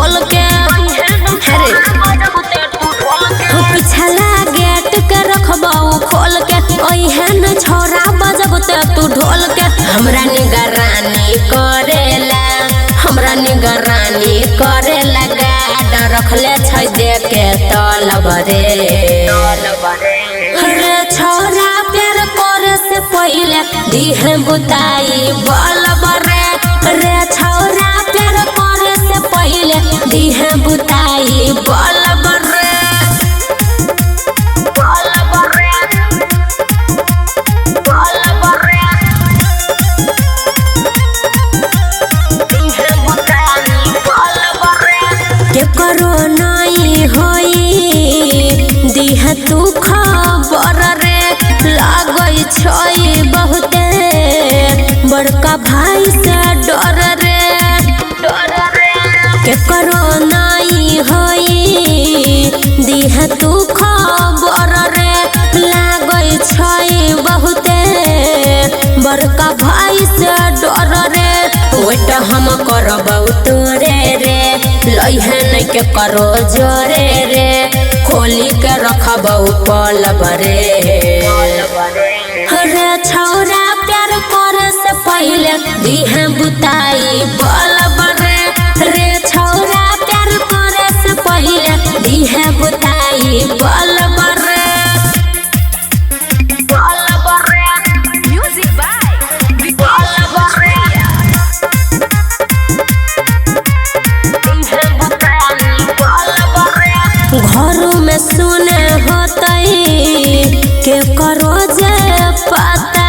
ढोल के पिछला गेट के रखबाऊ खोल के ओहन छोरा बजबते तू ढोल के हमरा निगरानी करेला गाड रखले छै दे के तलब रे छोरा प्यार करे से पहले दिहे बुताई बलब रे छोरा प्यार करे से पहले दिहे बुताई बलब रे करो नहीं होई दिह तू खबर रे लागई छै बहुते बड़का भाई से डर रे के करो नहीं होई दिह तू खबर रे लागई छै बहुते बड़का भाई से डर रे ओटा हम करबौ तोरे रे लइहे नहीं के करो जोरे रे खोली के रखबौ पलब रे छौरा प्यार करे से पहले दिहे बुताई बलब रे छौरा प्यार करे से पहले दिहे बुताई बलब रे घरों में सुने होतई के करो जे पता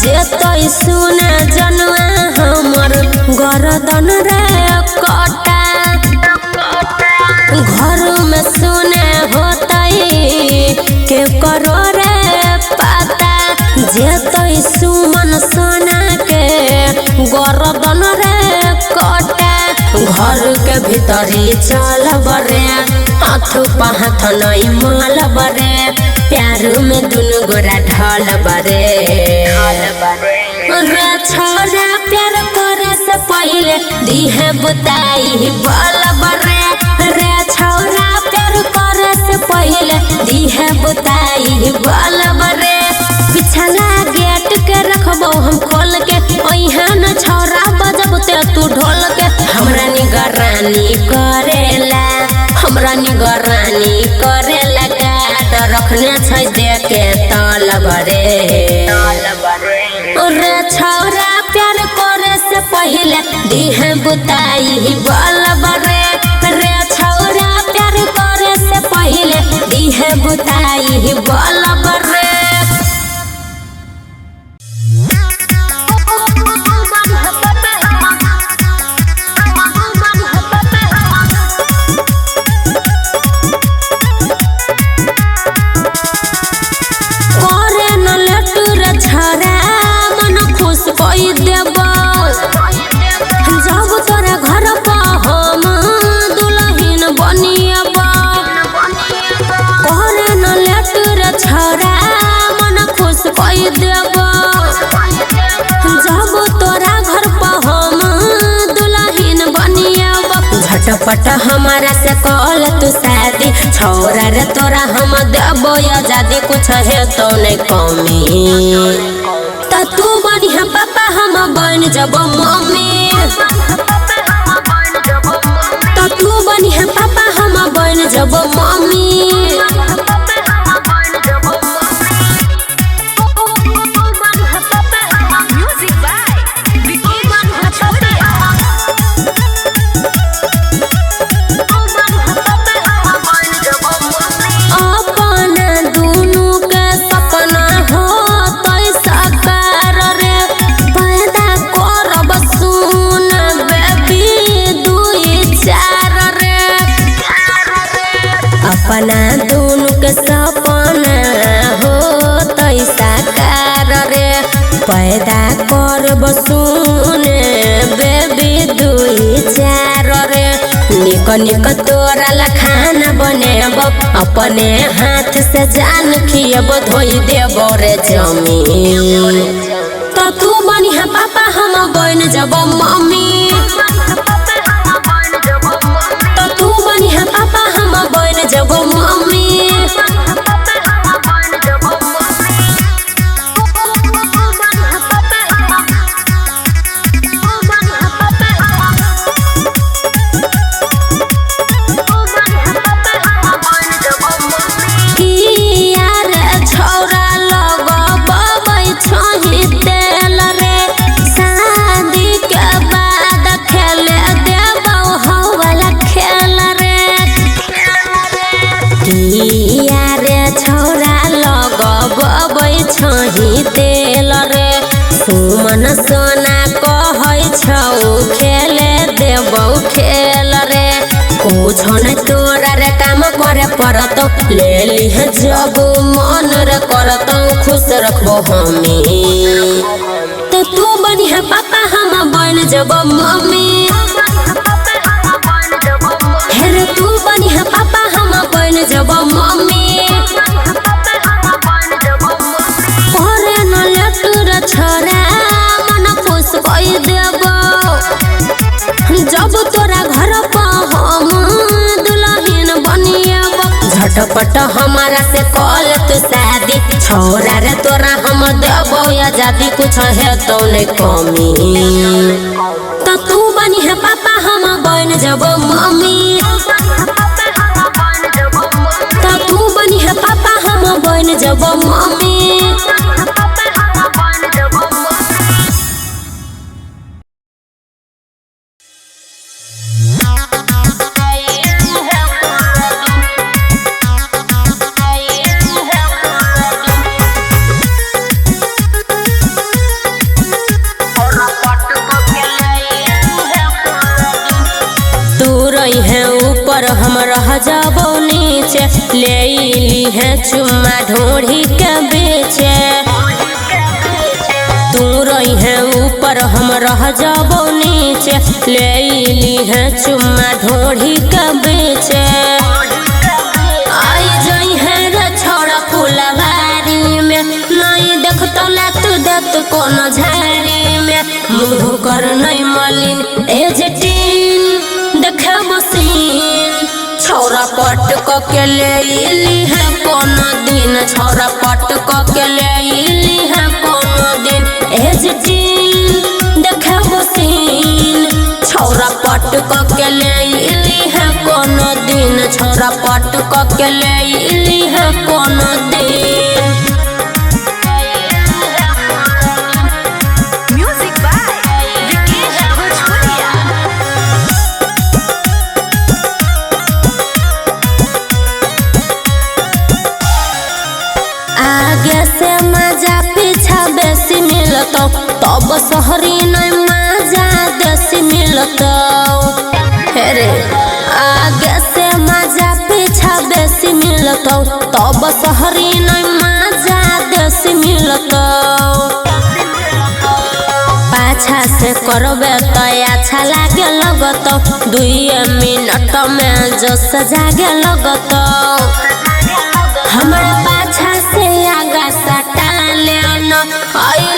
जेतई सुने जनवा हमर गर्दन रे कटा घरों में सुने होतई के करो रे पता जेतई सुमन सोना के गर्दन रे कटा घर के भीतरी चल बरे हाथ पाहत नहीं माल बरे प्यार में दुनु गोरा ढल बरे छोरा प्यार करे से पहले दिहे बुताई बल बरे छोरा प्यार करे से पहले दिहे बुताई बल बरे पिछला गेट के रखबो हम खोल के ओहन छोरा बजबते तू ढोल के हमरा निगरानी करेला गाड रखने छै दे के तलब रे छौरा प्यार करे से पहले दिहे बुताई बलब रे छौरा प्यार करे से पहले दिहे बुताई बलब रे कोई देबो जब तोरा घर पर हम दुल्हन बनिएबो करे न लेट रे छोरा मन खुश कोई देबो जब तोरा घर पर हम दुल्हन बनिएबो झटपट हमारा से कल तू शादी छोरा रे तोरा हम देबो आजादी कुछ है तो नहीं कमी तू बनिहा पापा हम बन जब मम्मी तू बनिहा पापा हम बन जब मम्मी अपना दोनों के सपना हो तैसा कार रे पैदा कर बसुने बेबी 2-4 रे निक निक तोरा ला खाना बनेब अपने हाथ से जान खियब धोई देब रे जमीन तो तू बनिहा पापा हम बन जब मम्मी नहीं तेल रे सुमन सोना कहै छौ खेले देबौ खेल रे कुछ नहीं तोरा रे काम करे पड़त ले लीह जब मन रे करत खुश रखबो हमें तो तू बनी है पापा हम बन जब मम्मी हेरे तू बनी है पापा हम बन जब मम्मी परे न लेटूर छोरा मन खुश कई देबो जब तोरा घर पर हम दुल्हन बनिएबो झटपट हमारा से कॉल तू शादी छोरा रे तोरा हम देबो आजादी कुछ है तो नहीं कमी तो तू बनी है पापा हम बन जब मम्मी तो तू बनी है पापा हम बन जब मम्मी हम रह जाबो नीचे ले ली है चुम्मा ढोढ़ी के बेचे तू रही है ऊपर हम रह जाबो नीचे ले ली है चुम्मा ढोढ़ी के बेचे आई जाई है रे छोड़ा फुलवारी में नहीं देख तो ला तू देख कोनो झाड़ी में मुँह कर नहीं मलिन एजटीन देखे मसीन छोरा पट के ले ली है कोनो दिन छोरा पट के ले ली है कोनो दिन एजटीन देखे मसीन छोरा पट के ले ली है कोनो दिन छोरा पट के ले ली है कोनो दिन से मजा पीछा बेसी मिलत तब शहरी नहीं मजा देसी मिलत हेरे आगे से मजा पीछा बेसी मिलत तब शहरी नहीं मजा देसी मिलत पाछा से करबे तो अच्छा लागे लगत 2 मिनट में जो सजागे लगत हमारा पाछा से आगा सटा लेना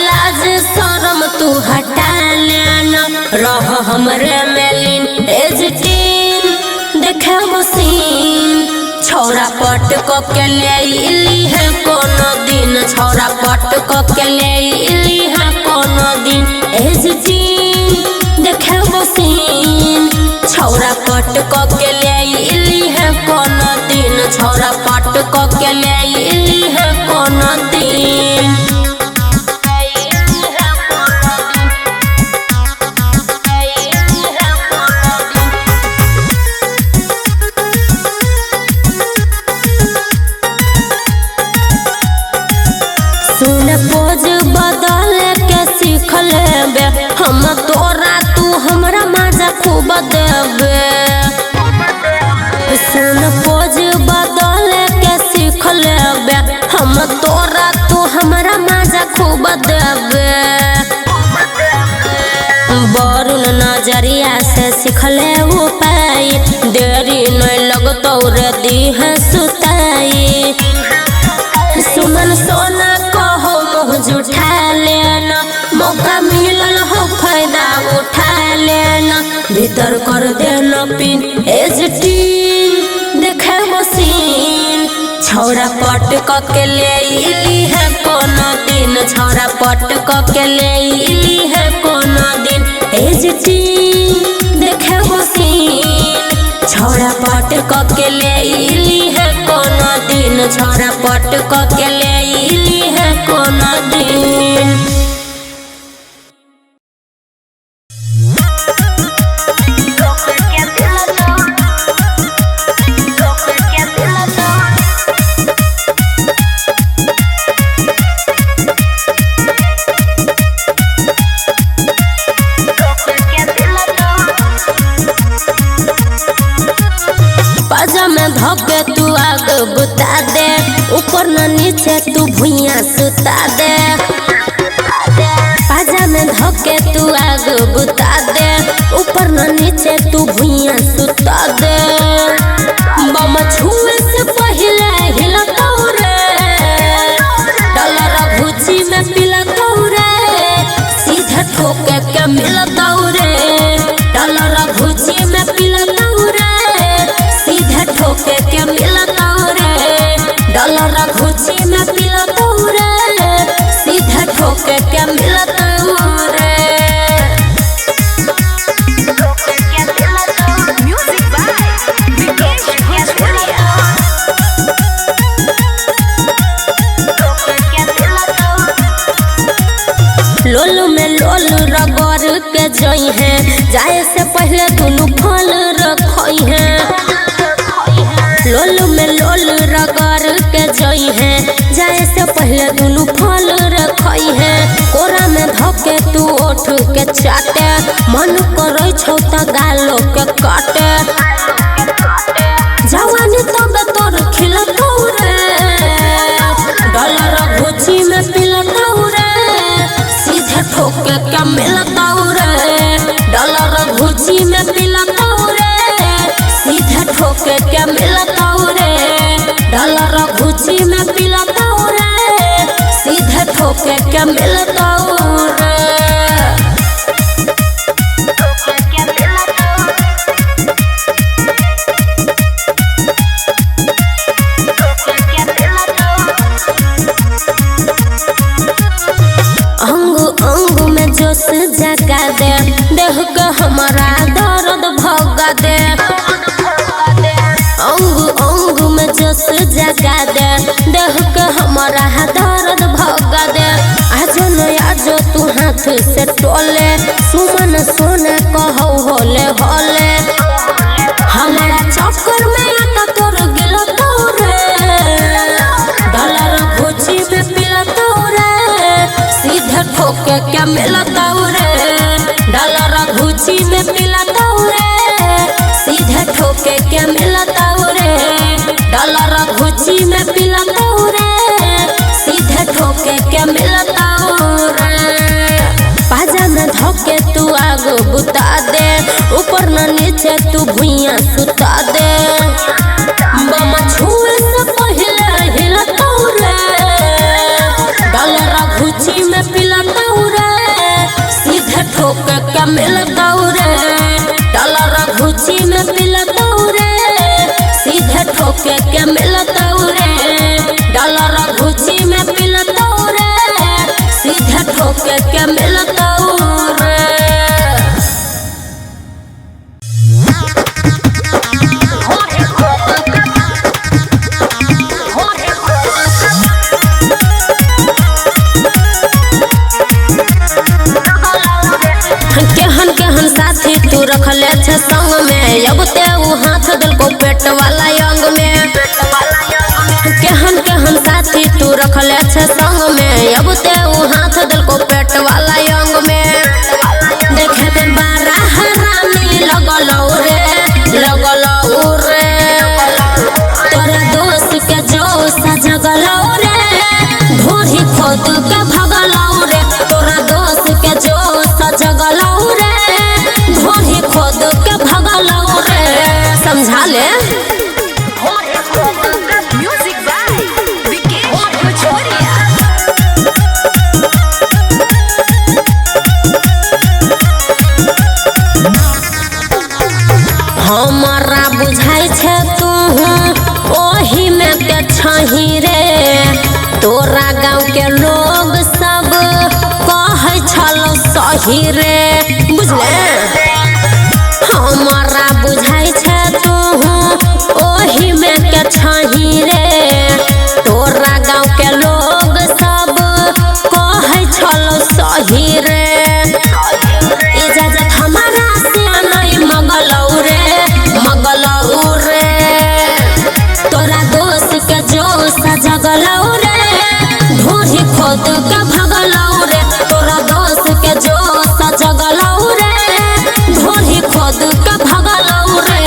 लाज शरम तू हटा लेना रह हमरे मेलिन एजटीन देखे मसीन छोरा पट के ले ली है कोनो दिन छोरा पट के ले ली है कोनो दिन एजटीन देखे मसीन छोरा पट के ले ली है कोनो दिन छोरा पट के ले ली है कोनो दिन सुन पोज बदल के सीख लेबे हम तोरा तू हमरा मजा खूब देबे सुन पोज बदल के सीख लेबे हम तोरा तू हमरा मजा खूब देबे बरुन नजरिया से सीख ले उपाय देरी नहीं लगतो रे दी है सुताई सुमन सोना कहो मुँह जुठा लेना मौका मिलल हो फायदा उठा लेना भीतर कर देना पिन एजटीन देखे मसीन छोरा पट के ले ली है कोनो दिन छोरा पट के ले ली है कोनो दिन एजटीन देखे मसीन छोरा पट के ले ली है कोनो दिन छोरा पट के ले ली है कोनो दिन ऊपर न नीचे तू भुइया सुता दे, पाजा में धोके तू आग बुता दे, ऊपर न नीचे तू भुइया सुता दे। बम छुए से पहले हिलतौ रे, डलर भुजी में पिलतौ रे, सीधे ठोके के मिलतौ रे, डलर भुजी में पिलतौ रे, सीधे ठोके के मिलतौ रे, डलर भुजी में पिलतौ रे, सीधे ठोके के मिलतौ रे। लोल में लोल रगड़ के जई है, जाए से पहले दुनु फल रखई है। लोल में लोल रगड़ के जई है, जाए से पहले दुनु फल रखई है। कोरा में धके तू ओठ के चाटे, मन करई छौ त गालो के काटे, जवानी तब तोर खिलतौ रे, डलर भुजी में पिलतौ रे, सीधे ठोके के मिलतौ रे, डलर भुजी में पिलतौ रे, सीधे ठोके के मिलतौ रे, डलर भुजी में पिलतौ रे, सीधे ठोके के मिलतौ रे। जोश जगा दे, देह के हमारा दर्द भगा दे, अंग अंग में जोश जगा दे, देह के हमारा दर्द भगा दे। आजो न आजो तू हाथ से टोले, सुमन सोना कहो होले होले, हमारा चक्कर में आता तोर गिलतौ रे, डलर भुजी में पिलतौ रे, सीधे ठोके के मिलतौ रे, डलर भुजी में पिलतौ रे, सीधे ठोके के मिलतौ रे, डलर भुजी में पिलतौ रे, सीधे ठोके के मिलतौ रे। पाजा में धोके तू आग बुता दे, ऊपर न नीचे तू भुइया सुता दे, बम छुए से पहले हिलतौ रे, डलर भुजी में पिलतौ रे, सीधे ठोके के मिलतौ रे, डलर भुजी में पिलतौ रे, सीधे ठोके के मिलतौ रे, डलर भुजी में पिलतौ रे, सीधे ठोके के मिलतौ रे। केहन केहन साथी तू रखले छे संग में, अब ते उ हाथ दिल को पेट वाला अंग में। केहन केहन साथी तू रखले छे संग में, अब ते उ हाथ दिल को पेट वाला अंग में। देखे में बारा हरामी लगलौ रे, लगलौ रे, तोरा दोस्त के जोश जगलौ रे, ढोरी खोद के भगलौ रे, तोरा दोस्त के जोश जगलौ रे, ढोरी खोद के भगलौ रे। समझा ले। हमारा बुझाई छे तू ओही में के छही रे, तोरा गाँव के लोग सब कहे छलो सही रे, बुझले। हमारा बुझाई छे तू ओही में के छही रे, तोरा गाँव के लोग सब कहे छलो सही रे। इजाजत हमारा से नहीं मगलौ रे, मगलौ रे, तोरा दोस्त के जोश जगलौ रे, ढोरी खोद के भगलौ रे, तोरा दोस्त के जोश जगलौ रे, ढोरी खोद के भगलौ रे।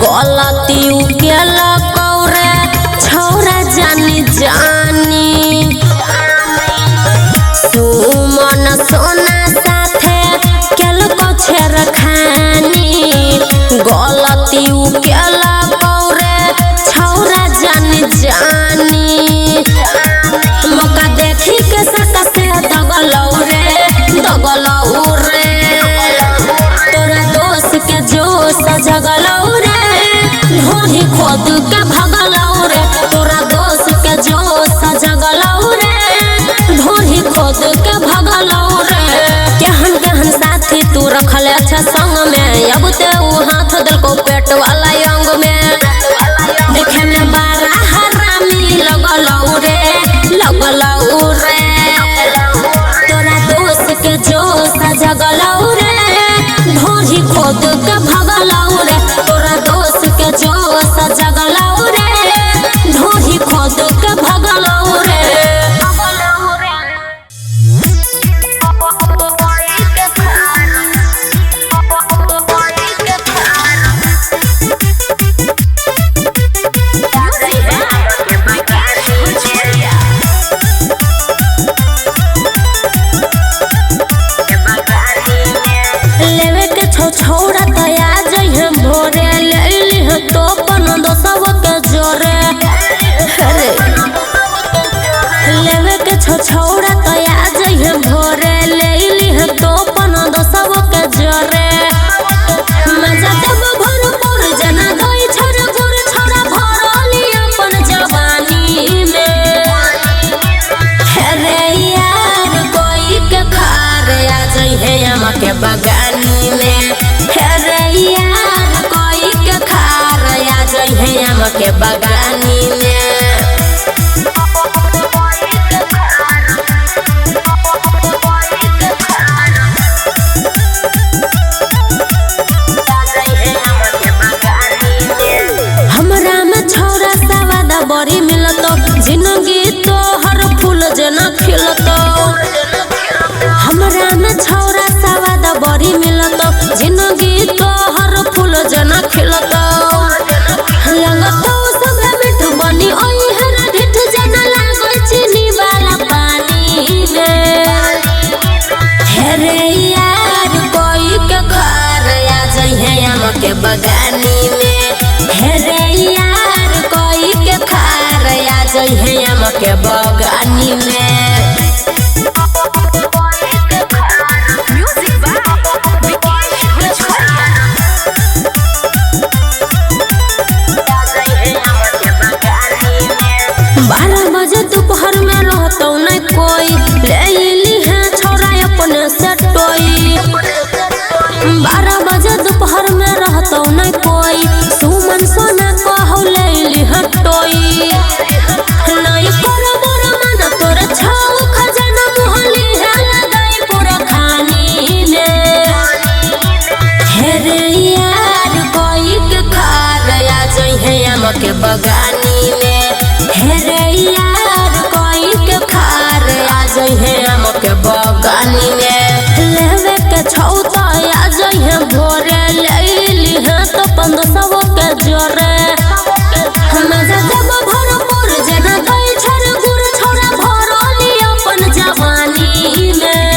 गलती उकेला कौरे छौरा जानी जानी सुमन सोना साथे केल को छेर खानी गलती उकेला कौरे छौरा जानी जानी मौका देखी के सटा से दगलौ रे तोरा दोस्त के जोश जगलौ रे ढोही खोद के भगलौ रे तोरा दोस्त के जोश जगलौ रे ढोही खोद के भगलौ रे केहन केहन साथी तू रखल अच्छा संग में अब ते उ हाथ दल को पेट वाला अंग में देखे में बारा हरामी लगलौ रे तोरा दोस्त के जोश जगलौ रे ढोही खोद के भगलौ रे तोरा दोस्त के जोश जगलौ रे ढोही खोद के भगलौ रे छौरा तया जइहे भोरे लेली तो पन दोसव के जोरे लेवे के छौरा तया जइहे भोरे लेली तो पन दोसव के जोरे मजा देव भरपूर जना गई छोरा गुर छोरा भरली अपन जवानी में रे यार कोई के खार आ जइहे हम के बगानी में के बगानी में हमरा में छौरा सवादा बड़ी मिलतो जिंदगी तो हर फूल जना खिलतो हमरा में छौरा सवादा बड़ी मिलतो जिंदगी तो हर फूल जना खिलतो के बगानी में रे यार कोई के खार आ जइहे हम के बगानी में बारह बजे दोपहर में रहतौ नहीं कोई लेली है छौरा अपने से टोई 12 बजे दोपहर में रहतौ नहीं कोई सुमन सोना कहौ लेली हटोई नहीं कर मोर मन तोर छाव खजाना मोहली है लगाई पूरा खानी में रे यार कोई के खार आ जइहे हम के बगानी में रे यार कोई के खार आ जइहे हम के बगानी में लेवे के छौता आ जइहे भोरे लेली है तो 1500 के जोरे मजा देव भरपूर जना गई छर गुर छोरा भरली अपन जवानी में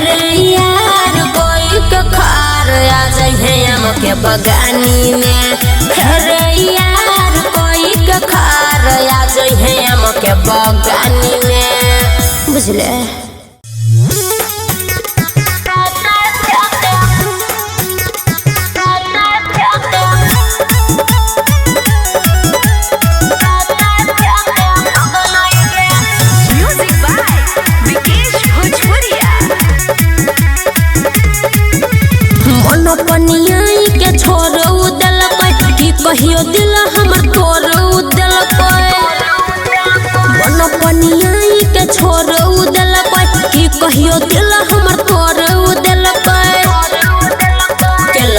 रे यार कोई के खार आ जइहे हम के बगानी में रे यार कोई के खार आ जइहे हम के बगानी में बुझले। पनियाई के छोड़ उदल की कहियो दिल हमर तोड़ उदल बन पनियाई के छोड़ उदल की कहियो दिल हमर तोड़ उदल केल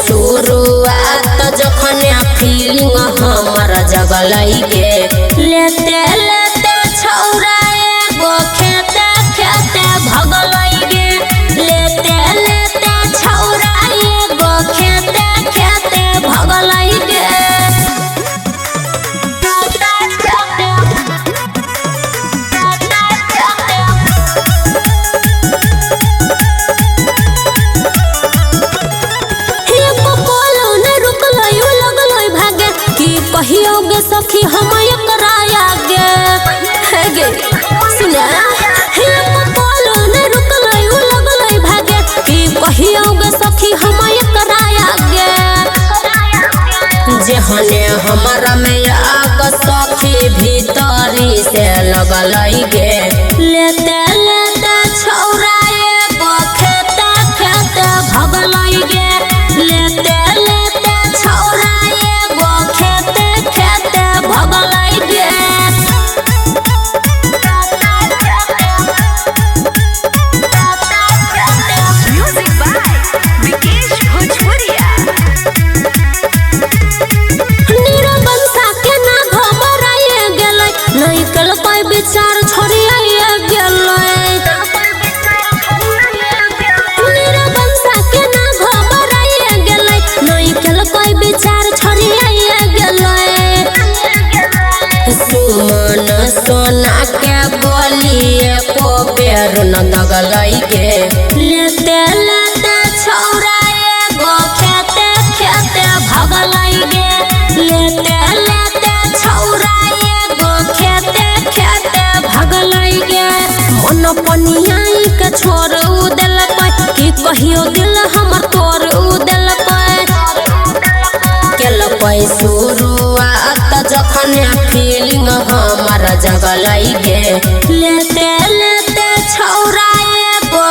शुरुआत जखन फीलिंग हमर जगलई गे लेते लेते छौरा एगो खेते खेते भगलई गे लेते लेते छौरा एगो खेते खेते कहियो गे सखी हम एकरा आगे हे गे सुना हे बोल न रुकलै उ लगलै भागे कि कहियो गे सखी हम एकरा आगे जेहने हमरा में आग सखी भीतरी से लगलै गे लेते लेते छौरा एगो खेते खेते भगलै गे लेते लेते छौरा एगो खेते खेते भगलै गे Music by Vikesh Bhojpuria. नहीं कल कोई विचार छोड़िए गेलै मेरा बंसा के ना घबराए गेलै नहीं कल कोई विचार छोड़िए गेलै सुमन सोना के बोलिए को बेर न दगलै गे लेते लेते छौरा एगो खेते खेते भगलै गे लेते लेते छौरा खेते खेते भगलै गे मन पनियाई के छोड़ उ देलकै कि कहियो दिल हमर तोड़ उ देलकै केलकै शुरुआत जखन फीलिंग हमर जगलै गे लेते लेते छौरा एगो